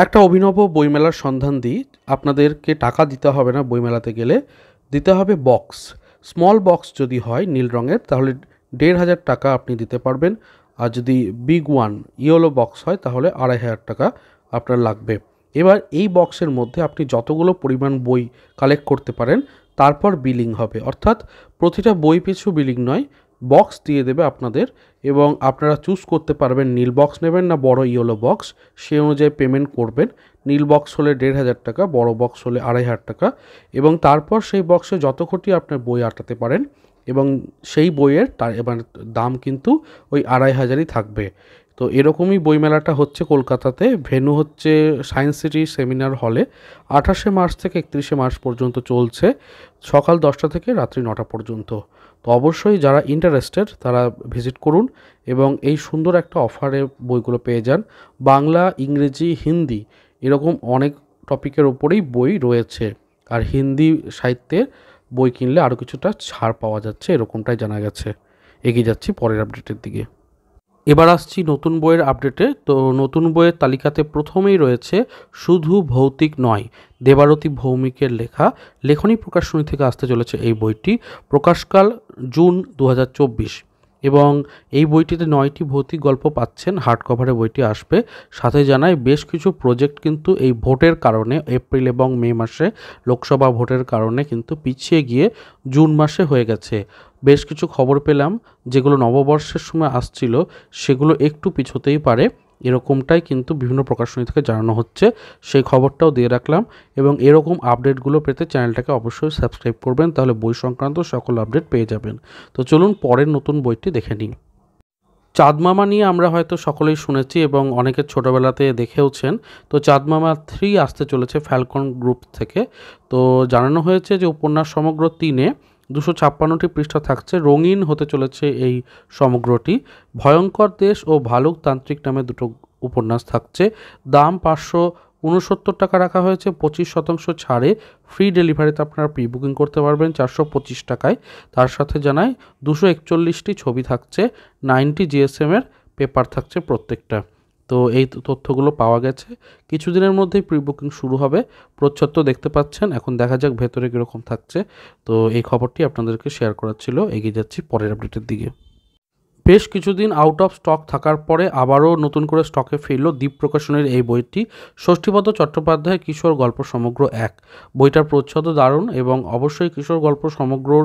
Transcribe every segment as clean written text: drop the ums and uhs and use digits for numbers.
একটা অভিনব বইমেলার সন্ধান দিই। আপনাদেরকে টাকা দিতে হবে না বইমেলাতে গেলে, দিতে হবে বক্স। স্মল বক্স যদি হয় নীল রঙের তাহলে ১,৫০০ টাকা আপনি দিতে পারবেন, আর যদি বিগ ওয়ান ইয়েলো বক্স হয় তাহলে ২,৫০০ টাকা আপনার লাগবে। এবার এই বক্সের মধ্যে আপনি যতগুলো পরিমাণ বই কালেক্ট করতে পারেন তারপর বিলিং হবে, অর্থাৎ প্রতিটা বই পিছু বিলিং নয়, বক্স দিয়ে দেবে আপনাদের এবং আপনারা চুজ করতে পারবেন নীল বক্স নেবেন না বড় ইয়েলো বক্স, সেই অনুযায়ী পেমেন্ট করবেন। নীল বক্স হলে ১,৫০০ টাকা, বড় বক্স হলে ২,৫০০ টাকা, এবং তারপর সেই বক্সে যত কোটি আপনার বই আটাতে পারেন এবং সেই বইয়ের তার এবার দাম কিন্তু ওই ২,৫০০ই থাকবে। তো এরকমই বইমেলাটা হচ্ছে কলকাতাতে, ভেন্যু হচ্ছে সায়েন্স সিটি সেমিনার হলে। ২৮শে মার্চ থেকে ৩১শে মার্চ পর্যন্ত চলছে, সকাল ১০টা থেকে রাত্রি ৯টা পর্যন্ত। তো অবশ্যই যারা ইন্টারেস্টেড তারা ভিজিট করুন এবং এই সুন্দর একটা অফারে বইগুলো পেয়ে যান। বাংলা, ইংরেজি, হিন্দি এরকম অনেক টপিকের উপরেই বই রয়েছে, আর হিন্দি সাহিত্যের বই কিনলে আরও কিছুটা ছাড় পাওয়া যাচ্ছে, এরকমটাই জানা গেছে। এগিয়ে যাচ্ছি পরের আপডেটের দিকে। এবার আসছি নতুন বইয়ের আপডেটে। তো নতুন বইয়ের তালিকাতে প্রথমেই রয়েছে শুধু ভৌতিক নয়, দেবারতী ভৌমিকের লেখা। লেখনী প্রকাশনী থেকে আসতে চলেছে এই বইটি। প্রকাশকাল জুন ২০২৪ এবং এই বইটিতে ৯টি ভৌতিক গল্প পাচ্ছেন। হার্ড কভারে বইটি আসবে। সাথে জানায় বেশ কিছু প্রজেক্ট কিন্তু এই ভোটের কারণে, এপ্রিল এবং মে মাসে লোকসভা ভোটের কারণে কিন্তু পিছিয়ে গিয়ে জুন মাসে হয়ে গেছে। বেশ কিছু খবর পেলাম যেগুলো নববর্ষের সময় আসছিল সেগুলো একটু পিছোতেই পারে, এরকমটাই কিন্তু বিভিন্ন প্রকাশনী থেকে জানানো হচ্ছে। সেই খবরটাও দিয়ে রাখলাম এবং এরকম আপডেটগুলো পেতে চ্যানেলটাকে অবশ্যই সাবস্ক্রাইব করবেন, তাহলে বই সংক্রান্ত সকল আপডেট পেয়ে যাবেন। তো চলুন পরের নতুন বইটি দেখে নিই। চাঁদমামা নিয়ে আমরা হয়তো সকলেই শুনেছি এবং অনেকের ছোটোবেলাতে দেখেওছেন। তো চাঁদমামা 3 আসতে চলেছে ফ্যালকন গ্রুপ থেকে। তো জানানো হয়েছে যে উপন্যাস সমগ্র 3-এ 256টি পৃষ্ঠা থাকছে। রঙিন হতে চলেছে এই সমগ্রটি। ভয়ঙ্কর দেশ ও ভালুক তান্ত্রিক নামে দুটো উপন্যাস থাকছে। দাম 569 টাকা রাখা হয়েছে, 25% ছাড়ে। ফ্রি ডেলিভারিতে আপনারা প্রি বুকিং করতে পারবেন 425 টাকায়। তার সাথে জানাই 241টি ছবি থাকছে, 90 জিএসএমের পেপার থাকছে প্রত্যেকটা। তো এই তথ্যগুলো পাওয়া গেছে। কিছুদিনের মধ্যেই প্রি বুকিং শুরু হবে। প্রচ্ছদ তো দেখতে পাচ্ছেন, এখন দেখা যাক ভেতরে কীরকম থাকছে। তো এই খবরটি আপনাদেরকে শেয়ার করার ছিল। এগিয়ে যাচ্ছি পরের আপডেটের দিকে। বেশ কিছুদিন আউট অফ স্টক থাকার পরে আবারও নতুন করে স্টকে ফিরল দ্বীপ প্রকাশনের এই বইটি। ষষ্ঠীপদ চট্টোপাধ্যায় কিশোর গল্প সমগ্র 1। বইটার প্রচ্ছদও দারুণ এবং অবশ্যই কিশোর গল্প সমগ্রর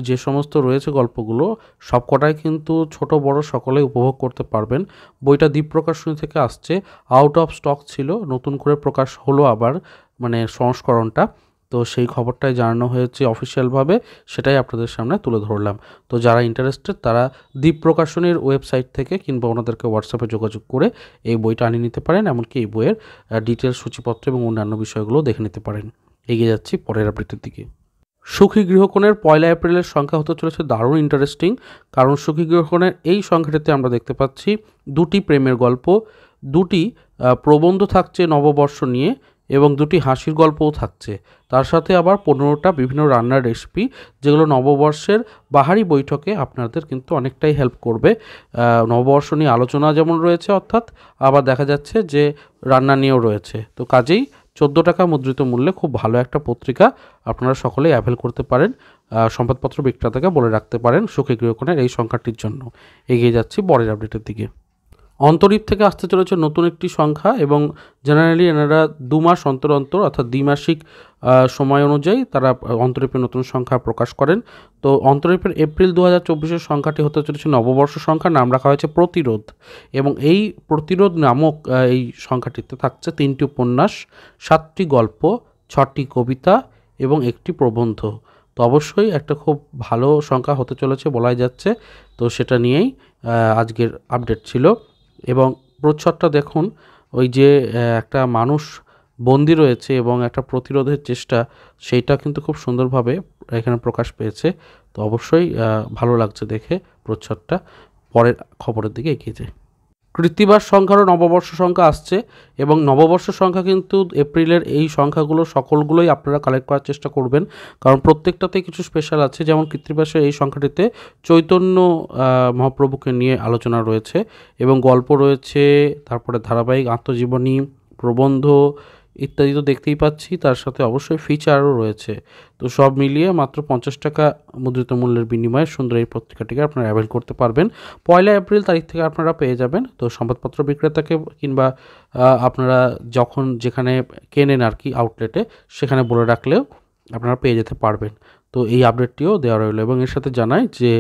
যে সমস্ত রয়েছে গল্পগুলো সবকটাই কিন্তু ছোট বড় সকলেই উপভোগ করতে পারবেন। বইটা দ্বীপ প্রকাশনী থেকে আসছে। আউট অফ স্টক ছিল, নতুন করে প্রকাশ হলো আবার, মানে সংস্করণটা। তো সেই খবরটাই জানানো হয়েছে অফিসিয়ালভাবে, সেটাই আপনাদের সামনে তুলে ধরলাম। তো যারা ইন্টারেস্টেড তারা দ্বীপ প্রকাশনীর ওয়েবসাইট থেকে কিংবা ওনাদেরকে হোয়াটসঅ্যাপে যোগাযোগ করে এই বইটা আনিয়ে নিতে পারেন, এমনকি এই বইয়ের ডিটেলস, সূচিপত্র এবং অন্যান্য বিষয়গুলো দেখে নিতে পারেন। এগিয়ে যাচ্ছি পরের আপডেটের দিকে। সুখী গৃহকোণের 1 এপ্রিলের সংখ্যা হতে চলেছে দারুণ ইন্টারেস্টিং, কারণ সুখী গৃহকোণের এই সংখ্যাটিতে আমরা দেখতে পাচ্ছি 2টি প্রেমের গল্প, 2টি প্রবন্ধ থাকছে নববর্ষ নিয়ে এবং 2টি হাসির গল্পও থাকছে। তার সাথে আবার 15টা বিভিন্ন রান্নার রেসিপি, যেগুলো নববর্ষের বাহারি বৈঠকে আপনাদের কিন্তু অনেকটাই হেল্প করবে। নববর্ষ নিয়ে আলোচনা যেমন রয়েছে, অর্থাৎ আবার দেখা যাচ্ছে যে রান্না নিয়েও রয়েছে। তো কাজেই 14 টাকা মুদ্রিত মূল্যে খুব ভালো একটা পত্রিকা, আপনারা সকলেই অ্যাভেল করতে পারেন। সংবাদপত্র বিক্রেতাকে বলে রাখতে পারেন সুখী গৃহকোণের এই সংখ্যাটির জন্য। এগিয়ে যাচ্ছি পরের আপডেটের দিকে। অন্তরীপ থেকে আসতে চলেছে নতুন একটি সংখ্যা এবং জেনারেলি এনারা 2 মাস অন্তর অন্তর, অর্থাৎ দ্বিমাসিক সময় অনুযায়ী তারা অন্তরীপের নতুন সংখ্যা প্রকাশ করেন। তো অন্তরীপের এপ্রিল 2024-এর সংখ্যাটি হতে চলেছে নববর্ষ সংখ্যা, নাম রাখা হয়েছে প্রতিরোধ। এবং এই প্রতিরোধ নামক এই সংখ্যাটিতে থাকছে 3টি উপন্যাস, 7টি গল্প, 6টি কবিতা এবং একটি প্রবন্ধ। তো অবশ্যই একটা খুব ভালো সংখ্যা হতে চলেছে বলাই যাচ্ছে। তো সেটা নিয়েই আজকের আপডেট ছিল। এবং প্রচ্ছদটা দেখুন, ওই যে একটা মানুষ বন্দি রয়েছে এবং একটা প্রতিরোধের চেষ্টা, সেইটা কিন্তু খুব সুন্দরভাবে এখানে প্রকাশ পেয়েছে। তো অবশ্যই ভালো লাগছে দেখে প্রচ্ছদটা। পরের খবরের দিকে এগিয়ে যায়। কৃত্তিবাস সংখ্যারও নববর্ষ সংখ্যা আসছে এবং নববর্ষ সংখ্যা কিন্তু এপ্রিলের এই সংখ্যাগুলো সকলগুলোই আপনারা কালেক্ট করার চেষ্টা করবেন, কারণ প্রত্যেকটাতেই কিছু স্পেশাল আছে। যেমন কৃত্তিবাসের এই সংখ্যাটিতে চৈতন্য মহাপ্রভুকে নিয়ে আলোচনা রয়েছে এবং গল্প রয়েছে, তারপরে ধারাবাহিক আত্মজীবনী, প্রবন্ধ ইত্যাদি তো দেখতেই পাচ্ছি, তার সাথে অবশ্যই ফিচারও রয়েছে। তো সব মিলিয়ে মাত্র 50 টাকা মুদ্রিত মূল্যের বিনিময়ে সুন্দর এই পত্রিকাটিকে আপনারা অ্যাভেল করতে পারবেন। 1 এপ্রিল তারিখ থেকে আপনারা পেয়ে যাবেন। তো সংবাদপত্র বিক্রেতাকে কিংবা আপনারা যখন যেখানে কেনেন আর কি আউটলেটে, সেখানে বলে রাখলেও আপনারা পেয়ে যেতে পারবেন। তো এই আপডেটটিও দেওয়া রইল এবং এর সাথে জানাই যে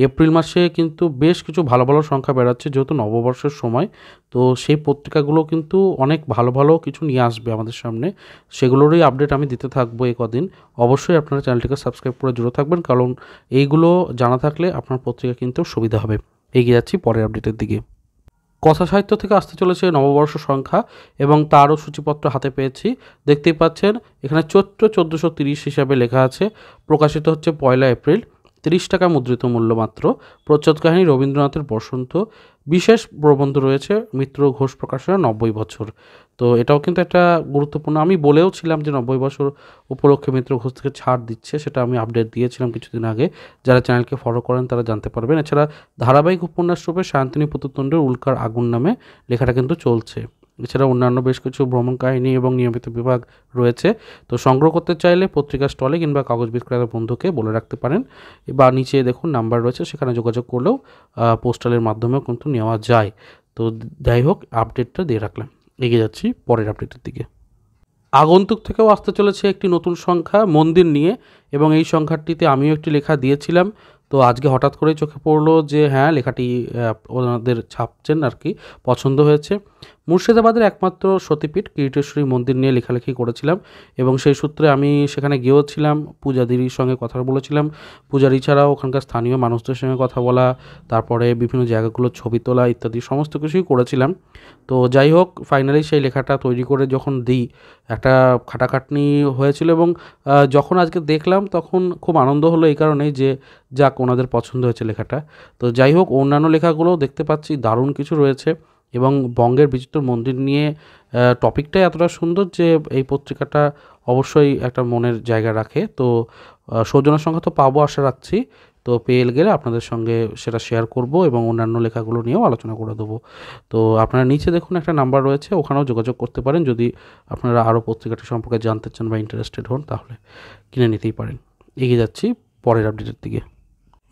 এপ্রিল মাসে কিন্তু বেশ কিছু ভালো ভালো সংখ্যা বেরাচ্ছে, যেহেতু নববর্ষের সময়। তো সেই পত্রিকাগুলো কিন্তু অনেক ভালো ভালো কিছু নিয়ে আসবে আমাদের সামনে, সেগুলোরই আপডেট আমি দিতে থাকবো এই কদিন। অবশ্যই আপনারা চ্যানেলটিকে সাবস্ক্রাইব করে জুড়ে থাকবেন, কারণ এইগুলো জানা থাকলে আপনার পত্রিকা কিন্তু সুবিধা হবে। এগিয়ে যাচ্ছি পরের আপডেটের দিকে। কথা সাহিত্য থেকে আসতে চলেছে নববর্ষ সংখ্যা এবং তারও সূচিপত্র হাতে পেয়েছি। দেখতেই পাচ্ছেন এখানে চৈত্র 1430 হিসাবে লেখা আছে। প্রকাশিত হচ্ছে 1 এপ্রিল, 30 টাকা মুদ্রিত মূল্য মাত্র। প্রচ্ছদ কাহিনী রবীন্দ্রনাথের বসন্ত। বিশেষ প্রবন্ধ রয়েছে মিত্র ঘোষ প্রকাশনের 90 বছর। তো এটাও কিন্তু একটা গুরুত্বপূর্ণ, আমি বলেও ছিলাম যে 90 বছর উপলক্ষে মিত্র ঘোষ থেকে ছাড় দিচ্ছে, সেটা আমি আপডেট দিয়েছিলাম কিছুদিন আগে। যারা চ্যানেলকে ফলো করেন তারা জানতে পারবেন। এছাড়া ধারাবাহিক উপন্যাস রূপে সায়ন্তনী পুততুণ্ডের উল্কার আগুন নামে লেখাটা কিন্তু চলছে। এছাড়া অন্যান্য বেশ কিছু ভ্রমণ কাহিনী এবং নিয়মিত বিভাগ রয়েছে। তো সংগ্রহ করতে চাইলে পত্রিকা স্টলে কিংবা কাগজ বিক্রেতা বন্ধুকে বলে রাখতে পারেন, বা নিচে দেখুন নাম্বার রয়েছে, সেখানে যোগাযোগ করলেও পোস্টালের মাধ্যমেও কিন্তু নেওয়া যায়। তো যাই হোক, আপডেটটা দিয়ে রাখলাম। এগিয়ে যাচ্ছি পরের আপডেটের দিকে। আগন্তুক থেকেও আসতে চলেছে একটি নতুন সংখ্যা মন্দির নিয়ে, এবং এই সংখ্যাটিতে আমিও একটি লেখা দিয়েছিলাম। তো আজকে হঠাৎ করেই চোখে পড়লো যে হ্যাঁ, লেখাটি ওনাদের ছাপছেন আর কি, পছন্দ হয়েছে। মুর্শিদাবাদের একমাত্র সতীপীঠ কিরিটেশ্বরী মন্দির নিয়ে লেখালেখি করেছিলাম, এবং সেই সূত্রে আমি সেখানে গিয়েওছিলাম, পূজাদির সঙ্গে কথা বলেছিলাম। পূজারি ছাড়াও ওখানকার স্থানীয় মানুষদের সঙ্গে কথা বলা, তারপরে বিভিন্ন জায়গাগুলোর ছবি তোলা ইত্যাদি সমস্ত কিছুই করেছিলাম। তো যাই হোক, ফাইনালি সেই লেখাটা তৈরি করে যখন দিই, একটা খাটাখাটনি হয়েছিল, এবং যখন আজকে দেখলাম তখন খুব আনন্দ হলো এই কারণেই যে যাক, ওনাদের পছন্দ হয়েছে লেখাটা। তো যাই হোক, অন্যান্য লেখাগুলোও দেখতে পাচ্ছি দারুণ কিছু রয়েছে, এবং বঙ্গের বিচিত্র মন্দির নিয়ে টপিকটাই এতটা সুন্দর যে এই পত্রিকাটা অবশ্যই একটা মনের জায়গা রাখে। তো সৌজন্য সংখ্যা তো পাবো আশা রাখছি। তো পেয়ে গেলে আপনাদের সঙ্গে সেটা শেয়ার করব এবং অন্যান্য লেখাগুলো নিয়েও আলোচনা করে দেবো। তো আপনারা নিচে দেখুন একটা নাম্বার রয়েছে, ওখানেও যোগাযোগ করতে পারেন যদি আপনারা আরও পত্রিকাটি সম্পর্কে জানতে চান বা ইন্টারেস্টেড হন, তাহলে কিনে নিতেই পারেন। এগিয়ে যাচ্ছি পরের আপডেটের দিকে।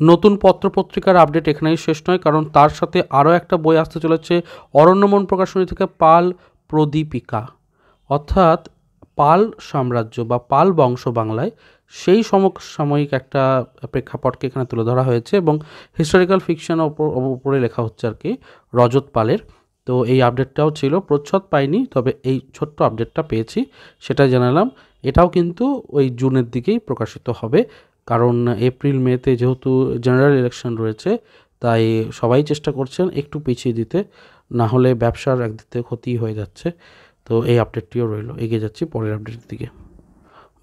নতুন পত্রপত্রিকার আপডেট এখানেই শেষ নয়, কারণ তার সাথে আরও একটা বই আসতে চলেছে অরণ্যমন প্রকাশনী থেকে, পাল প্রদীপিকা, অর্থাৎ পাল সাম্রাজ্য বা পাল বংশ বাংলায় সেই সমসাময়িক একটা প্রেক্ষাপটকে এখানে তুলে ধরা হয়েছে, এবং হিস্টোরিক্যাল ফিকশনের ওপরে লেখা হচ্ছে আর কি, রজত পালের। তো এই আপডেটটাও ছিল, প্রচ্ছদ পাইনি, তবে এই ছোট্ট আপডেটটা পেয়েছি, সেটা জানালাম। এটাও কিন্তু ওই জুনের দিকেই প্রকাশিত হবে, কারণ এপ্রিল মেতে যেহেতু জেনারেল ইলেকশন রয়েছে, তাই সবাই চেষ্টা করছেন একটু পিছিয়ে দিতে, না হলে ব্যবসার একদিক থেকে ক্ষতি হয়ে যাচ্ছে। তো এই আপডেটটিও রইল। এগিয়ে যাচ্ছি পরের আপডেটের দিকে।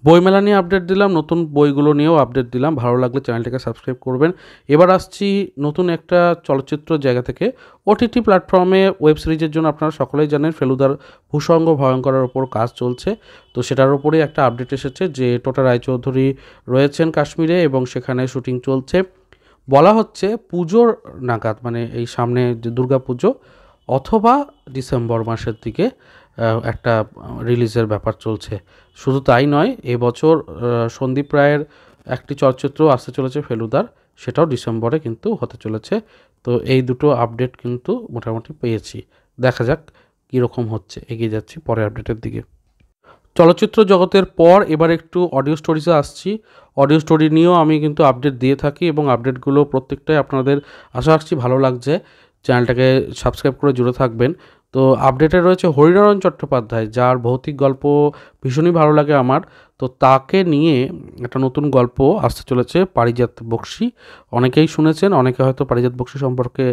বইমেলা নিয়ে আপডেট দিলাম, নতুন বইগুলো নিয়েও আপডেট দিলাম। ভালো লাগলে চ্যানেলটাকে সাবস্ক্রাইব করবেন। এবার আসছি নতুন একটা চলচ্চিত্র জায়গা থেকে। ওটিটি প্ল্যাটফর্মে ওয়েব সিরিজের জন্য আপনারা সকলেই জানেন ফেলুদার ভূস্বর্গ ভয়ঙ্করের ওপর কাজ চলছে। তো সেটার ওপরেই একটা আপডেট এসেছে যে টোটা রায়চৌধুরী রয়েছেন কাশ্মীরে এবং সেখানে শুটিং চলছে। বলা হচ্ছে পুজোর নাগাদ, মানে এই সামনে যে দুর্গা পুজো অথবা ডিসেম্বর মাসের দিকে একটা রিলিজের ব্যাপার চলছে। শুধু তাই নয়, এবছর সন্দীপ রায়ের একটি চলচ্চিত্র আসতে চলেছে ফেলুদার, সেটাও ডিসেম্বরে কিন্তু হতে চলেছে। তো এই দুটো আপডেট কিন্তু মোটামুটি পেয়েছি, দেখা যাক কীরকম হচ্ছে। এগিয়ে যাচ্ছি পরের আপডেটের দিকে। চলচ্চিত্র জগতের পর এবার একটু অডিও স্টোরিজে আসছি। অডিও স্টোরি নিয়েও আমি কিন্তু আপডেট দিয়ে থাকি, এবং আপডেটগুলো প্রত্যেকটাই আপনাদের আশা রাখছি ভালো লাগছে। চ্যানেলটাকে সাবস্ক্রাইব করে জুড়ে থাকবেন। তো আপডেটে রয়েছে হরিনারায়ণ চট্টোপাধ্যায়, যার ভৌতিক গল্প ভীষণই ভালো লাগে আমার। তো তাকে নিয়ে একটা নতুন গল্প আসতে চলেছে, পারিজাত বক্সী। অনেকেই শুনেছেন, অনেকে হয়তো পারিজাত বক্সী সম্পর্কে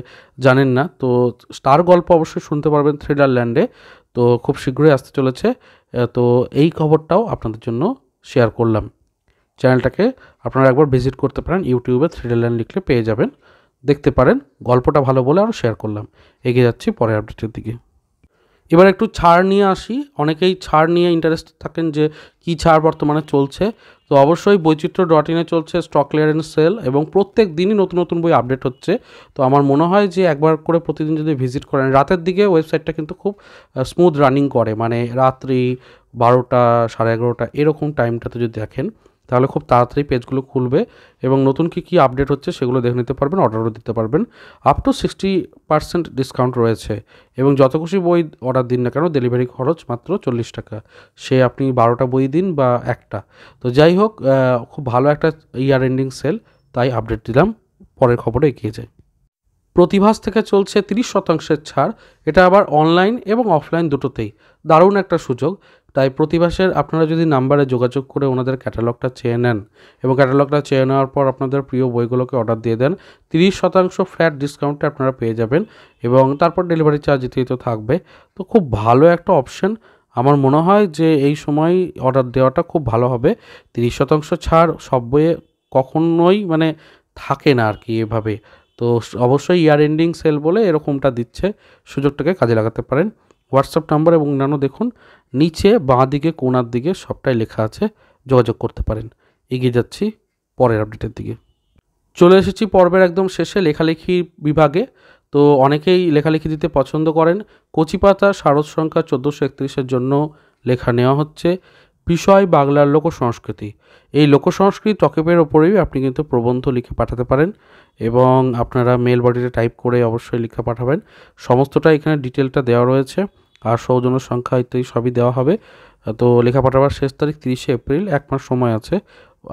জানেন না। তো তার গল্প অবশ্যই শুনতে পারবেন থ্রিলারল্যান্ডে। তো খুব শীঘ্রই আসতে চলেছে। তো এই খবরটাও আপনাদের জন্য শেয়ার করলাম। চ্যানেলটাকে আপনারা একবার ভিজিট করতে পারেন, ইউটিউবে থ্রিলারল্যান্ড লিখলে পেয়ে যাবেন, দেখতে পারেন। গল্পটা ভালো বলে আরও শেয়ার করলাম। এগিয়ে যাচ্ছি পরের আপডেটের দিকে। এবার একটু ছাড় নিয়ে আসি। অনেকেই ছাড় নিয়ে ইন্টারেস্টেড থাকেন যে কী ছাড় বর্তমানে চলছে। তো অবশ্যই বৈচিত্র্য.in চলছে স্টক ক্লিয়ারেন্স সেল এবং প্রত্যেক দিনই নতুন নতুন বই আপডেট হচ্ছে। তো আমার মনে হয় যে একবার করে প্রতিদিন যদি ভিজিট করেন, রাতের দিকে ওয়েবসাইটটা কিন্তু খুব স্মুথ রানিং করে, মানে রাত্রি 12টা 11:30 এরকম টাইমটাতে যদি দেখেন তাহলে খুব তাড়াতাড়ি পেজগুলো খুলবে এবং নতুন কী আপডেট হচ্ছে সেগুলো দেখে নিতে পারবেন, অর্ডারও দিতে পারবেন। আপ টু 60% ডিসকাউন্ট রয়েছে এবং যত খুশি বই অর্ডার দিন না কেন ডেলিভারি খরচ মাত্র 40 টাকা, সে আপনি 12টা বই দিন বা একটা। তো যাই হোক, খুব ভালো একটা ইয়ার এন্ডিং সেল, তাই আপডেট দিলাম। পরের খবরে এগিয়ে যাই। প্রতিভাস থেকে চলছে 30% ছাড়, এটা আবার অনলাইন এবং অফলাইন দুটোতেই, দারুণ একটা সুযোগ। তাই প্রতিভাসের আপনারা যদি নাম্বারে যোগাযোগ করে ওনাদের ক্যাটালগটা চেয়ে নেন এবং ক্যাটালগটা চেয়ে নেওয়ার পর আপনাদের প্রিয় বইগুলোকে অর্ডার দিয়ে দেন, 30% ফ্ল্যাট ডিসকাউন্টে আপনারা পেয়ে যাবেন এবং তারপর ডেলিভারি চার্জ দিতেই তো থাকবে। তো খুব ভালো একটা অপশন। আমার মনে হয় যে এই সময় অর্ডার দেওয়াটা খুব ভালো হবে। 30% ছাড় সব বইয়ে কখনোই মানে থাকে না আর কি এভাবে। তো অবশ্যই ইয়ার এন্ডিং সেল বলে এরকমটা দিচ্ছে, সুযোগটাকে কাজে লাগাতে পারেন। হোয়াটসঅ্যাপ নাম্বার এবং অন্যান্য দেখুন নিচে বাঁ দিকে কোণার দিকে সবটাই লেখা আছে, যোগাযোগ করতে পারেন। এগিয়ে যাচ্ছি পরের আপডেটের দিকে। চলে এসেছি পর্বের একদম শেষে, লেখালেখি বিভাগে। তো অনেকেই লেখালেখি দিতে পছন্দ করেন। কচিপাতা শারদ সংখ্যা 1431-এর জন্য লেখা নেওয়া হচ্ছে। বিষয় বাংলার লোকসংস্কৃতি। এই লোকসংস্কৃতি টপিকের ওপরেই আপনি কিন্তু প্রবন্ধ লিখে পাঠাতে পারেন এবং আপনারা মেল বডিতে টাইপ করে অবশ্যই লিখে পাঠাবেন। সমস্তটা এখানে ডিটেলটা দেওয়া রয়েছে আর সৌজন্য সংখ্যা ইত্যাদি সবই দেওয়া হবে। তো লেখা পাঠাবার শেষ তারিখ 30শে এপ্রিল, 1 মাস সময় আছে।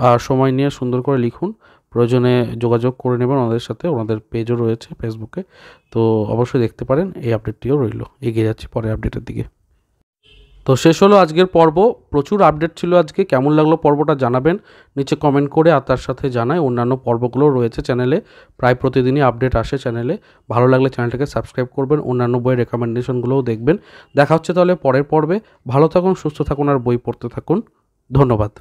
আর সময় নিয়ে সুন্দর করে লিখুন, প্রয়োজনে যোগাযোগ করে নেবেন ওনাদের সাথে, ওনাদের পেজও রয়েছে ফেসবুকে। তো অবশ্যই দেখতে পারেন। এই আপডেটটিও রইল। এগিয়ে যাচ্ছি পরের আপডেটের দিকে। তো শেষ হলো আজকের পর্ব। প্রচুর আপডেট ছিল আজকে। কেমন লাগলো পর্বটা জানাবেন নিচে কমেন্ট করে, আর তার সাথে জানাই অন্যান্য পর্বগুলো রয়েছে চ্যানেলে, প্রায় প্রতিদিনই আপডেট আসে চ্যানেলে। ভালো লাগলে চ্যানেলটাকে সাবস্ক্রাইব করবেন, অন্যান্য বইয়ের রেকমেন্ডেশনগুলোও দেখবেন। দেখা হচ্ছে তাহলে পরের পর্বে। ভালো থাকুন, সুস্থ থাকুন আর বই পড়তে থাকুন। ধন্যবাদ।